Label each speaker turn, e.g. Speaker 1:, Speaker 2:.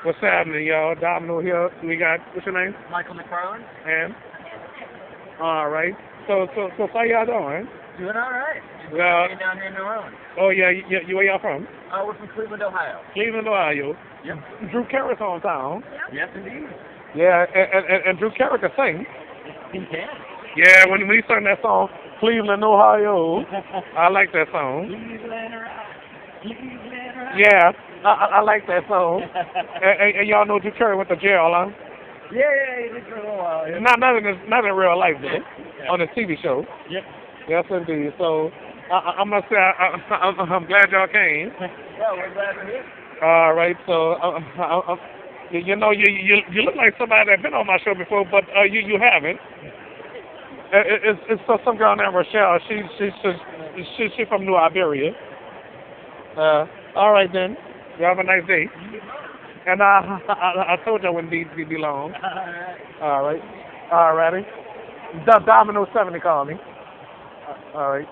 Speaker 1: What's happening, y'all? Domino here. We got, what's your name?
Speaker 2: Michael McFarland.
Speaker 1: And? All right. So how y'all doing?
Speaker 2: Doing all right.
Speaker 1: Well,
Speaker 2: Down here in New Orleans.
Speaker 1: oh yeah, you where y'all from?
Speaker 2: We're from Cleveland, Ohio.
Speaker 1: Cleveland, Ohio.
Speaker 2: Yep.
Speaker 1: Drew Carrick's hometown.
Speaker 2: Yes, indeed.
Speaker 1: Yeah, and Drew Carrick can sing.
Speaker 2: He can.
Speaker 1: Yeah, when he sang that song, Cleveland, Ohio, I like that song.
Speaker 2: Cleveland rock. Cleveland rock.
Speaker 1: Yeah, I like that song. and y'all know Drew Carrick went to jail, huh?
Speaker 2: Yeah, he did for a little while. Yeah.
Speaker 1: Not in real life, though.
Speaker 2: Yeah.
Speaker 1: On the TV show.
Speaker 2: Yep.
Speaker 1: Yes, indeed. So I must say I'm glad y'all came.
Speaker 2: Well, we're glad we're here.
Speaker 1: All right. So you know you look like somebody that's been on my show before, but you haven't. It's some girl named Rochelle. She's from New Iberia. All right then. You have a nice day. And I told you I wouldn't be long.
Speaker 2: All right.
Speaker 1: All right. All righty. Domino 70 call me. All right.